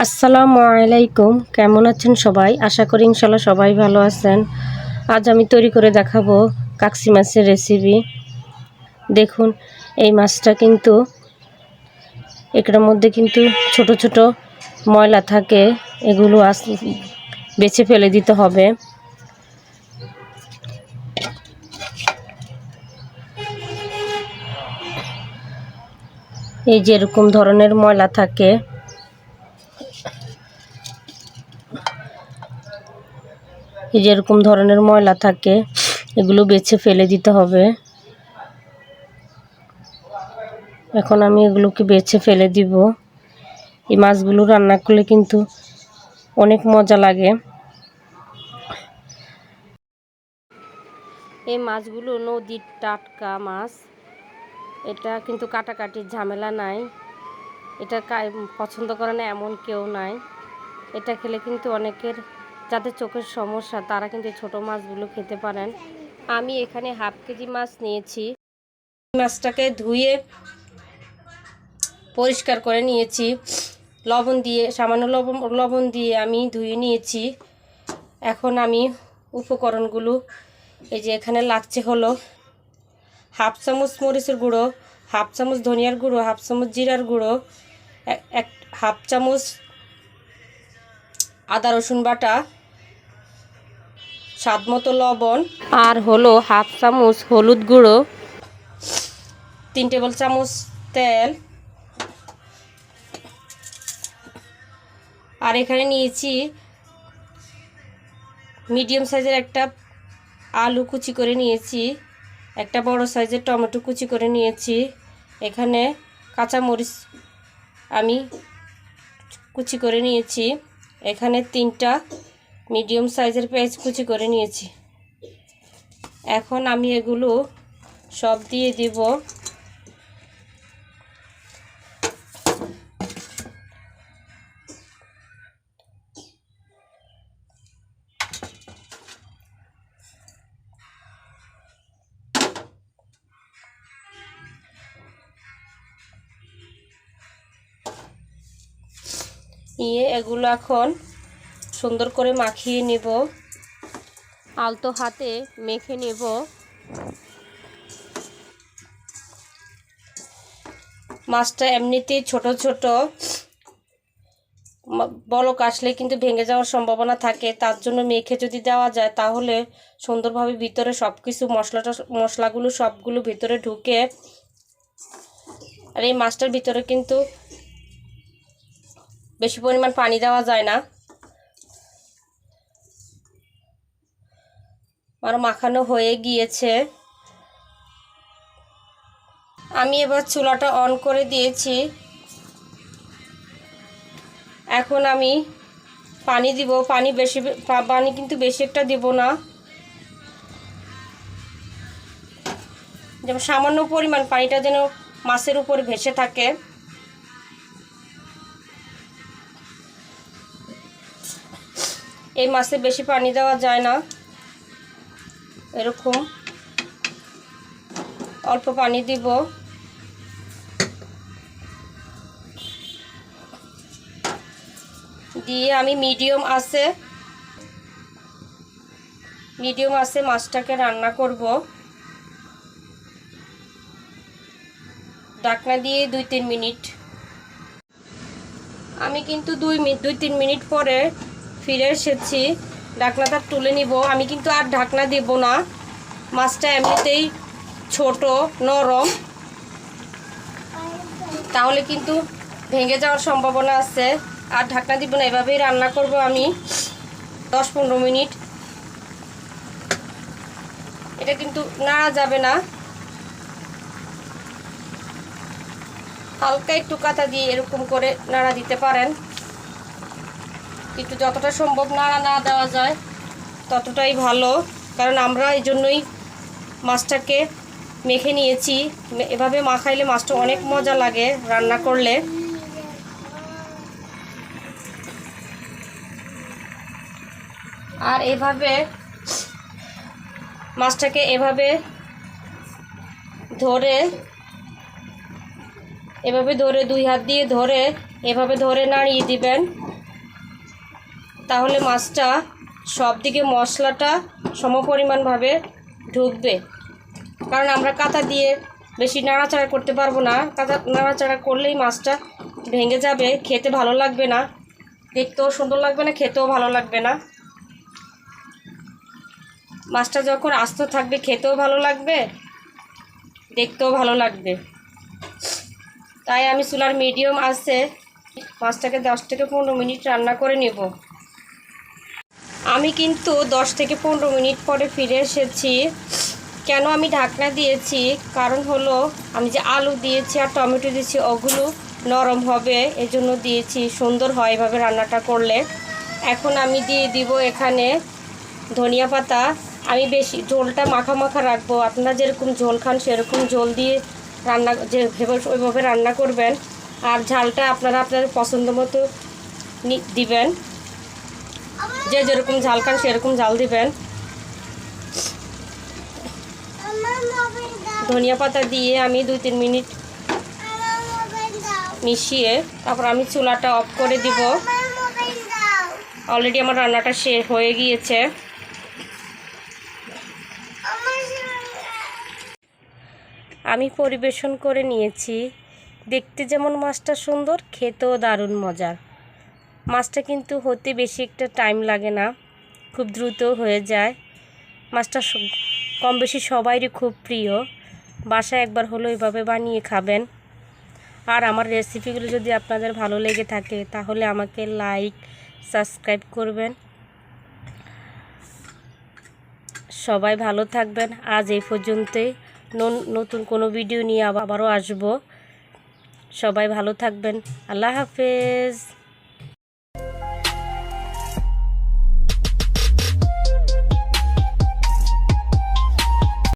আসসালামু আলাইকুম। কেমন আছেন সবাই? আশা করি ইনশাল্লাহ সবাই ভালো আছেন। আজ আমি তৈরি করে দেখাবো কাকসি মাছের রেসিপি। দেখুন, এই মাছটা কিন্তু এটার মধ্যে কিন্তু ছোট ছোট ময়লা থাকে, এগুলো বেছে ফেলে দিতে হবে। এই যে এরকম ধরনের ময়লা থাকে, এই যে এরকম ধরনের ময়লা থাকে, এগুলো বেছে ফেলে দিতে হবে। এখন আমি এগুলোকে বেছে ফেলে দিব। এই মাছগুলো রান্না করলে কিন্তু অনেক মজা লাগে। এই মাছগুলো নদীর টাটকা মাছ, এটা কিন্তু কাটাকাটির ঝামেলা নাই। এটা পছন্দ করে না এমন কেউ নাই। এটা খেলে কিন্তু অনেকের যাদের চোখের সমস্যা তারা কিন্তু ছোট মাছগুলো খেতে পারেন। আমি এখানে হাফ কেজি মাছ নিয়েছি। মাছটাকে ধুয়ে পরিষ্কার করে নিয়েছি, লবণ দিয়ে, সামান্য লবণ দিয়ে আমি ধুয়ে নিয়েছি। এখন আমি উপকরণগুলো, এই যে এখানে লাগছে হলো হাফ চামচ মরিচের গুঁড়ো, হাফ চামচ ধনিয়ার গুঁড়ো, হাফ চামচ জিরার গুঁড়ো, হাফ চামচ আদা রসুন বাটা, স্বাদ মতো লবণ, আর হলো হাফ চামচ হলুদ গুঁড়ো, 3 টেবিল চামচ তেল। আর এখানে নিয়েছি মিডিয়াম সাইজের একটা আলু কুচি করে নিয়েছি, একটা বড় সাইজের টমেটো কুচি করে নিয়েছি। এখানে কাঁচামরিচ আমি কুচি করে নিয়েছি। এখানে 3টা মিডিয়াম সাইজের পেঁয়াজ কুচি করে নিয়েছি। এখন আমি এগুলো সব দিয়ে দিব। এগুলো এখন সুন্দর করে মাখিয়ে নেব, আলতো হাতে মেখে নেব। মাছটা এমনিতেই ছোট ছোট, বলক আসলে কিন্তু ভেঙে যাওয়ার সম্ভাবনা থাকে। তার জন্য মেখে যদি দেওয়া যায় তাহলে সুন্দরভাবে ভিতরে সব কিছু মশলাগুলো সবগুলো ভিতরে ঢুকে। আর এই মাছটার ভিতরে কিন্তু বেশি পরিমাণ পানি দেওয়া যায় না। আর মাখানো হয়ে গিয়েছে। আমি এবার চুলাটা অন করে দিয়েছি। এখন আমি পানি দিব। পানি কিন্তু বেশি একটা দিব না, যেমন সামান্য পরিমাণ পানিটা যেন মাছের উপর ভেসে থাকে। এই মাছে বেশি পানি দেওয়া যায় না, এরকম অল্প পানি দিব। দিয়ে আমি মিডিয়াম আছে মাছটাকে রান্না করব। ঢাকনা দিয়ে 2-3 মিনিট। আমি কিন্তু 2-3 মিনিট পরে ফিরে এসেছি। ঢাকনাটা তুলে নিব। আমি কিন্তু আর ঢাকনা দেব না, মাছটা এমনিতেই ছোট নরম, তাহলে কিন্তু ভেঙে যাওয়ার সম্ভাবনা আছে। আর ঢাকনা দিব না, এভাবেই রান্না করব আমি 10-15 মিনিট। এটা কিন্তু নাড়া যাবে না, হালকা একটু কাঁচা দিয়ে এরকম করে নাড়া দিতে পারেন। একটু যতটা সম্ভব নাড়া না দেওয়া যায় ততটাই ভালো, কারণ আমরা এই জন্যই মাছটাকে মেখে নিয়েছি। এভাবে মাখাইলে মাছটা অনেক মজা লাগে রান্না করলে। আর এভাবে মাছটাকে এভাবে ধরে 2 হাত দিয়ে ধরে এভাবে ধরে নাড়িয়ে দিবেন। তাহলে মাছটা সব দিকে মশলাটা সমপরিমাণভাবে ঢুকবে। কারণ আমরা কাঁটা দিয়ে বেশি নাড়াচাড়া করতে পারবো না, কাঁটা নাড়াচাড়া করলেই মাছটা ভেঙে যাবে, খেতে ভালো লাগবে না, দেখতেও সুন্দর লাগবে না, খেতেও ভালো লাগবে না। মাছটা যখন আস্ত থাকবে খেতেও ভালো লাগবে, দেখতেও ভালো লাগবে। তাই আমি চুলার মিডিয়াম আছে মাছটাকে 10 থেকে 15 মিনিট রান্না করে নেব। আমি কিন্তু 10 থেকে 15 মিনিট পরে ফিরে এসেছি। কেন আমি ঢাকনা দিয়েছি, কারণ হলো আমি যে আলু দিয়েছি আর টমেটো দিয়েছি ওগুলো নরম হবে, এজন্য দিয়েছি, সুন্দর হয় এভাবে রান্নাটা করলে। এখন আমি দিয়ে দিব এখানে ধনিয়া পাতা। আমি বেশি ঝোলটা মাখা মাখা রাখবো, আপনারা যেরকম ঝোল খান সেরকম ঝোল দিয়ে রান্না ওইভাবে রান্না করবেন। আর ঝালটা আপনারা আপনাদের পছন্দ মতো দিবেন, যে যেরকম ঝাল খান সেরকম ঝাল দিবেন। ধনিয়া পাতা দিয়ে আমি 2-3 মিনিট মিশিয়ে তারপর আমি চুলাটা অফ করে দিব। অলরেডি আমার রান্নাটা শেষ হয়ে গিয়েছে। আমি পরিবেশন করে নিয়েছি। দেখতে যেমন মাছটা সুন্দর, খেতেও দারুণ মজার। মাছটা কিন্তু হতে বেশি একটা টাইম লাগে না, খুব দ্রুত হয়ে যায়। মাছটা কম বেশি সবাইরই খুব প্রিয়। বাসায় একবার হলো এভাবে বানিয়ে খাবেন। আর আমার রেসিপিগুলো যদি আপনাদের ভালো লেগে থাকে তাহলে আমাকে লাইক সাবস্ক্রাইব করবেন। সবাই ভালো থাকবেন। আজ এই পর্যন্তই। নতুন কোনো ভিডিও নিয়ে আবারও আসবো। সবাই ভালো থাকবেন। আল্লাহ হাফেজ।